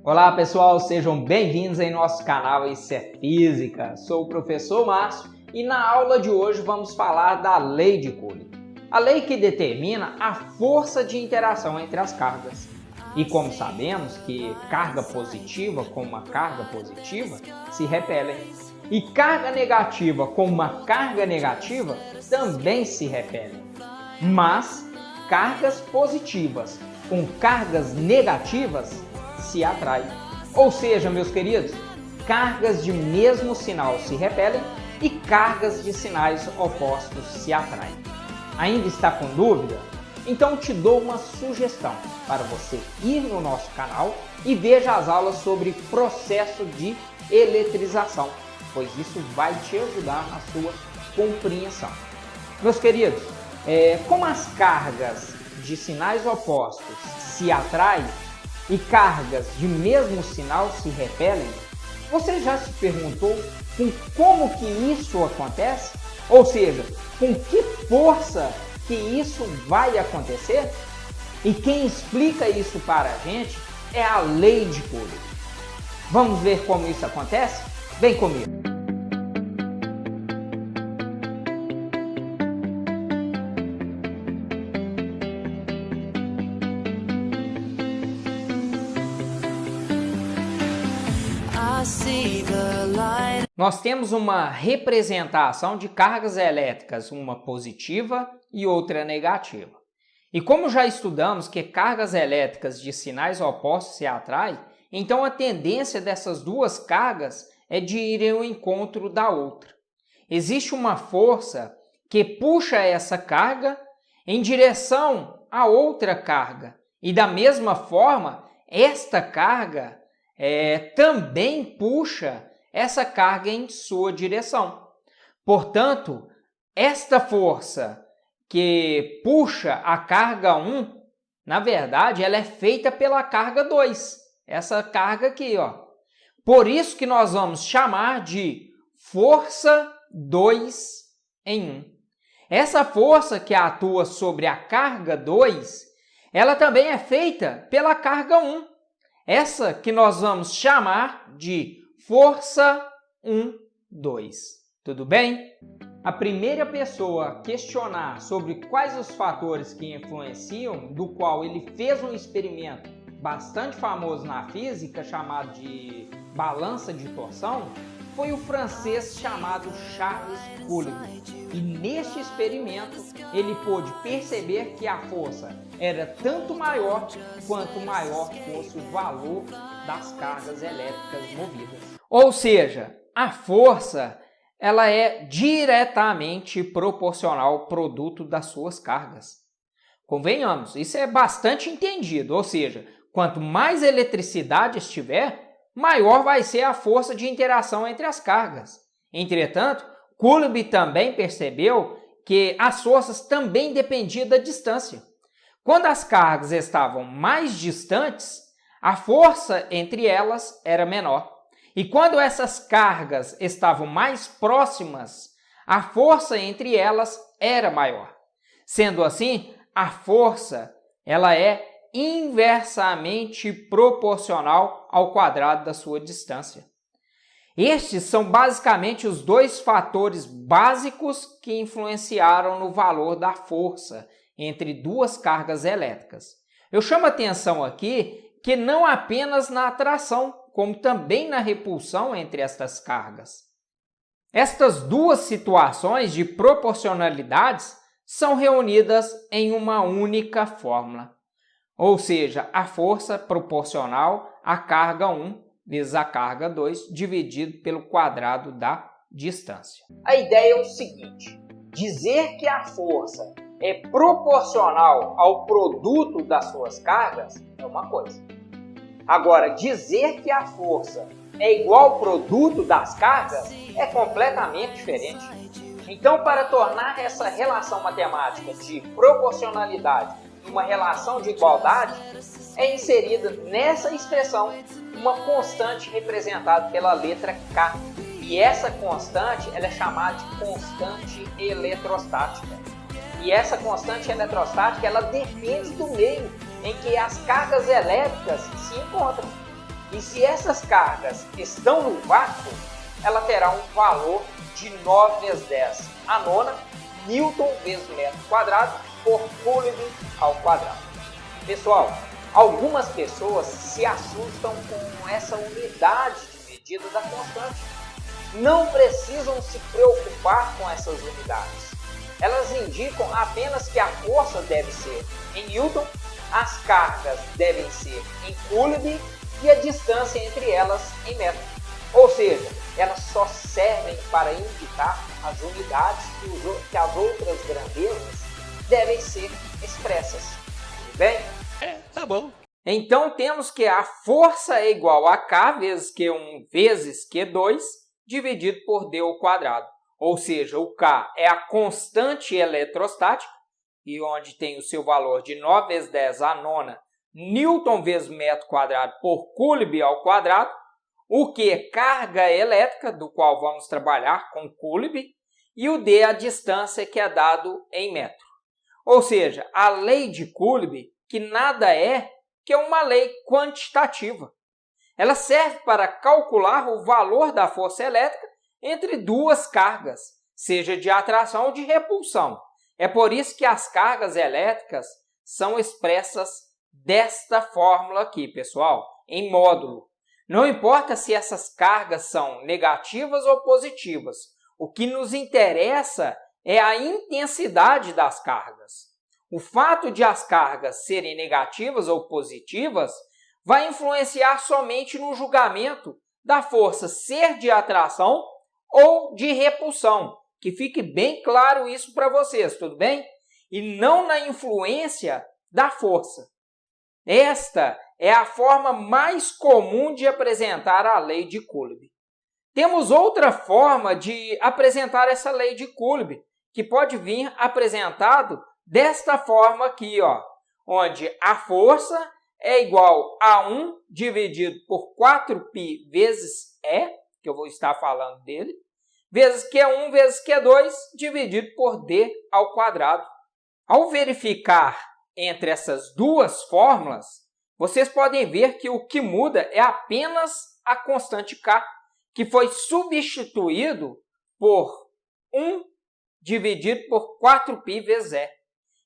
Olá pessoal, sejam bem-vindos em nosso canal Isso é Física. Sou o professor Márcio e na aula de hoje vamos falar da lei de Coulomb. A lei que determina a força de interação entre as cargas. E como sabemos que carga positiva com uma carga positiva se repelem. E carga negativa com uma carga negativa também se repelem. Mas cargas positivas com cargas negativas se atraem. Ou seja, meus queridos, cargas de mesmo sinal se repelem e cargas de sinais opostos se atraem. Ainda está com dúvida? Então te dou uma sugestão para você ir no nosso canal e veja as aulas sobre processo de eletrização, pois isso vai te ajudar na sua compreensão. Meus queridos, como as cargas de sinais opostos se atraem e cargas de mesmo sinal se repelem, você já se perguntou com como que isso acontece? Ou seja, com que força que isso vai acontecer? E quem explica isso para a gente é a lei de Coulomb. Vamos ver como isso acontece? Vem comigo! Nós temos uma representação de cargas elétricas, uma positiva e outra negativa. E como já estudamos que cargas elétricas de sinais opostos se atraem, então a tendência dessas duas cargas é de irem ao encontro da outra. Existe uma força que puxa essa carga em direção à outra carga. E da mesma forma, esta carga também puxa essa carga em sua direção. Portanto, esta força que puxa a carga 1, na verdade, ela é feita pela carga 2. Essa carga aqui, ó. Por isso que nós vamos chamar de força 2 em 1. Essa força que atua sobre a carga 2, ela também é feita pela carga 1. Essa que nós vamos chamar de força 1, 2. Tudo bem? A primeira pessoa a questionar sobre quais os fatores que influenciam, do qual ele fez um experimento bastante famoso na física, chamado de balança de torção, foi o francês chamado Charles Coulomb. E neste experimento, ele pôde perceber que a força era tanto maior quanto maior fosse o valor das cargas elétricas movidas. Ou seja, a força ela é diretamente proporcional ao produto das suas cargas. Convenhamos, isso é bastante entendido, ou seja, quanto mais eletricidade estiver, maior vai ser a força de interação entre as cargas. Entretanto, Coulomb também percebeu que as forças também dependiam da distância. Quando as cargas estavam mais distantes, a força entre elas era menor. E quando essas cargas estavam mais próximas, a força entre elas era maior. Sendo assim, a força ela é inversamente proporcional ao quadrado da sua distância. Estes são basicamente os dois fatores básicos que influenciaram no valor da força entre duas cargas elétricas. Eu chamo a atenção aqui que não apenas na atração, como também na repulsão entre estas cargas. Estas duas situações de proporcionalidades são reunidas em uma única fórmula. Ou seja, a força proporcional à carga 1 vezes a carga 2 dividido pelo quadrado da distância. A ideia é o seguinte: dizer que a força é proporcional ao produto das suas cargas é uma coisa. Agora, dizer que a força é igual ao produto das cargas é completamente diferente. Então, para tornar essa relação matemática de proporcionalidade uma relação de igualdade, é inserida nessa expressão uma constante representada pela letra K. E essa constante ela é chamada de constante eletrostática. E essa constante eletrostática ela depende do meio em que as cargas elétricas se encontram. E se essas cargas estão no vácuo, ela terá um valor de 9 vezes 10 a nona Newton vezes metro quadrado por Coulomb ao quadrado. Pessoal, algumas pessoas se assustam com essa unidade de medida da constante. Não precisam se preocupar com essas unidades. Elas indicam apenas que a força deve ser em Newton, as cargas devem ser em Coulomb e a distância entre elas em metro. Ou seja, elas só servem para indicar as unidades que as outras grandezas devem ser expressas. Tudo bem? Tá bom. Então temos que a força é igual a K vezes Q1 vezes Q2 dividido por D ao quadrado. Ou seja, o K é a constante eletrostática, e onde tem o seu valor de 9 vezes 10 a nona Newton vezes metro quadrado por Coulomb ao quadrado. O Q é carga elétrica, do qual vamos trabalhar com Coulomb, e o D é a distância que é dado em metro. Ou seja, a lei de Coulomb, que nada é que uma lei quantitativa. Ela serve para calcular o valor da força elétrica entre duas cargas, seja de atração ou de repulsão. É por isso que as cargas elétricas são expressas desta fórmula aqui, pessoal, em módulo. Não importa se essas cargas são negativas ou positivas. O que nos interessa é a intensidade das cargas. O fato de as cargas serem negativas ou positivas vai influenciar somente no julgamento da força ser de atração ou de repulsão. Que fique bem claro isso para vocês, tudo bem? E não na influência da força. Esta é a forma mais comum de apresentar a lei de Coulomb. Temos outra forma de apresentar essa lei de Coulomb, que pode vir apresentado desta forma aqui, ó, onde a força é igual a 1 dividido por 4π vezes E, que eu vou estar falando dele, vezes Q1 vezes Q2 dividido por D ao quadrado. Ao verificar entre essas duas fórmulas, vocês podem ver que o que muda é apenas a constante K, que foi substituído por 1 dividido por 4π vezes E.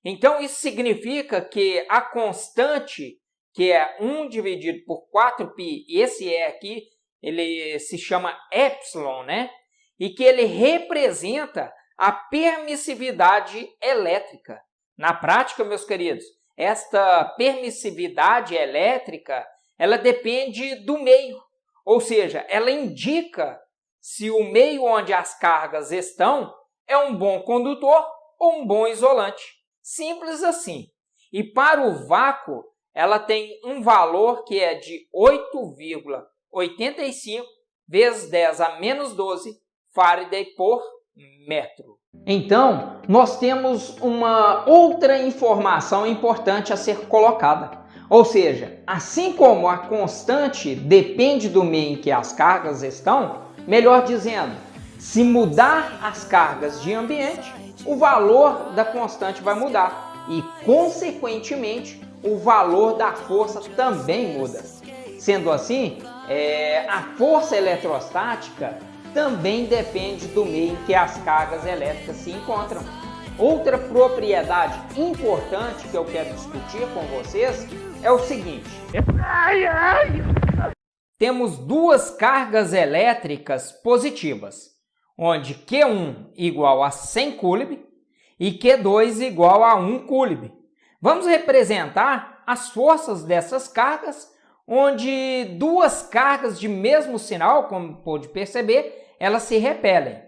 Então, isso significa que a constante, que é 1 dividido por 4π, esse E aqui, ele se chama epsilon, né? E que ele representa a permissividade elétrica. Na prática, meus queridos, esta permissividade elétrica, ela depende do meio, ou seja, ela indica se o meio onde as cargas estão é um bom condutor ou um bom isolante. Simples assim. E para o vácuo, ela tem um valor que é de 8,85 vezes 10 a menos 12 Faraday por metro. Então, nós temos uma outra informação importante a ser colocada. Ou seja, assim como a constante depende do meio em que as cargas estão, melhor dizendo, se mudar as cargas de ambiente, o valor da constante vai mudar e, consequentemente, o valor da força também muda. Sendo assim, a força eletrostática também depende do meio em que as cargas elétricas se encontram. Outra propriedade importante que eu quero discutir com vocês é o seguinte. Temos duas cargas elétricas positivas, onde Q1 igual a 100 Coulomb e Q2 igual a 1 Coulomb. Vamos representar as forças dessas cargas, onde duas cargas de mesmo sinal, como pode perceber, elas se repelem.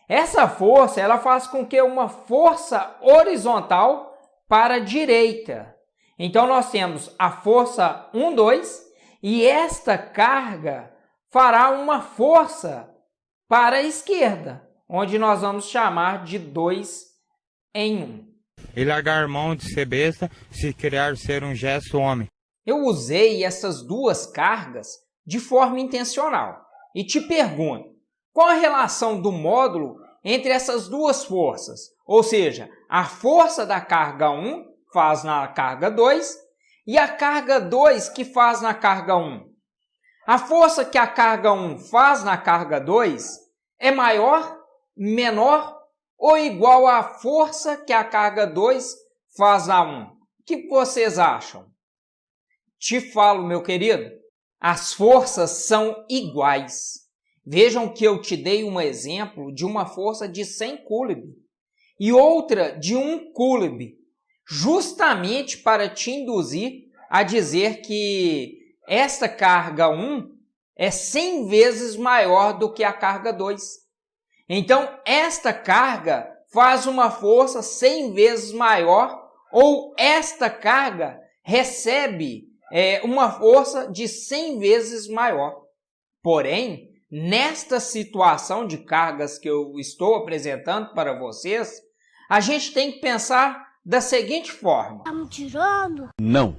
Essa força ela faz com que uma força horizontal para a direita. Então, nós temos a força 1, 2, e esta carga fará uma força para a esquerda, onde nós vamos chamar de 2 em 1. E largar mão de ser besta, se criar ser um gesto homem. Eu usei essas duas cargas de forma intencional e te pergunto, qual a relação do módulo entre essas duas forças? Ou seja, a força da carga 1 faz na carga 2 e a carga 2 que faz na carga 1. A força que a carga 1 faz na carga 2 é maior, menor ou igual à força que a carga 2 faz na 1? O que vocês acham? Te falo, meu querido, as forças são iguais. Vejam que eu te dei um exemplo de uma força de 100 coulomb e outra de 1 coulomb, justamente para te induzir a dizer que esta carga 1 é 100 vezes maior do que a carga 2. Então, esta carga faz uma força 100 vezes maior, ou esta carga recebe uma força de 100 vezes maior. Porém, nesta situação de cargas que eu estou apresentando para vocês, a gente tem que pensar da seguinte forma. Tá me tirando? Não.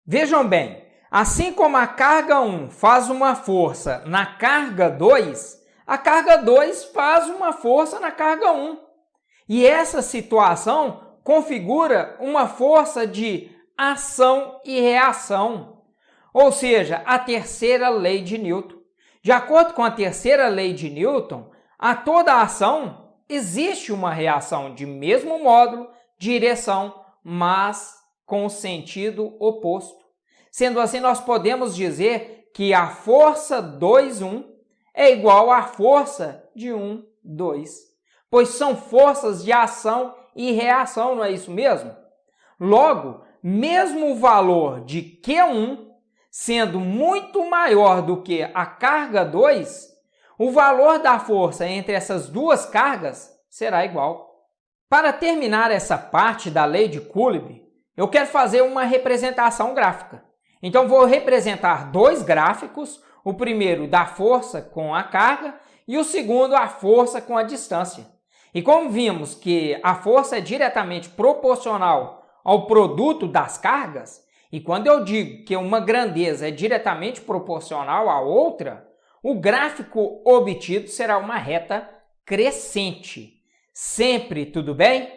Vejam bem, assim como a carga 1 faz uma força na carga 2, a carga 2 faz uma força na carga 1. E essa situação configura uma força de ação e reação, ou seja, a terceira lei de Newton. De acordo com a terceira lei de Newton, a toda ação existe uma reação de mesmo módulo, direção, mas com sentido oposto. Sendo assim, nós podemos dizer que a força 2,1 é igual à força de 1,2, pois são forças de ação e reação, não é isso mesmo? Logo, mesmo o valor de Q1 sendo muito maior do que a carga 2, o valor da força entre essas duas cargas será igual. Para terminar essa parte da lei de Coulomb, eu quero fazer uma representação gráfica. Então, vou representar dois gráficos, o primeiro da força com a carga e o segundo a força com a distância. E como vimos que a força é diretamente proporcional ao produto das cargas, e quando eu digo que uma grandeza é diretamente proporcional à outra, o gráfico obtido será uma reta crescente. Sempre, tudo bem?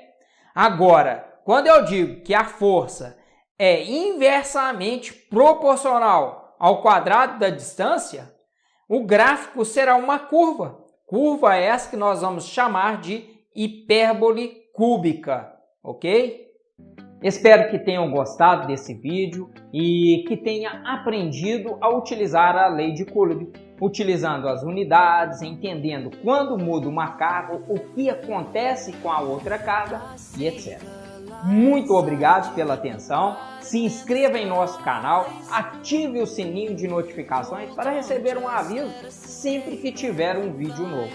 Agora, quando eu digo que a força é inversamente proporcional ao quadrado da distância, o gráfico será uma curva. Curva essa que nós vamos chamar de hipérbole cúbica, ok? Espero que tenham gostado desse vídeo e que tenha aprendido a utilizar a lei de Coulomb, utilizando as unidades, entendendo quando muda uma carga, o que acontece com a outra carga e etc. Muito obrigado pela atenção, se inscreva em nosso canal, ative o sininho de notificações para receber um aviso sempre que tiver um vídeo novo.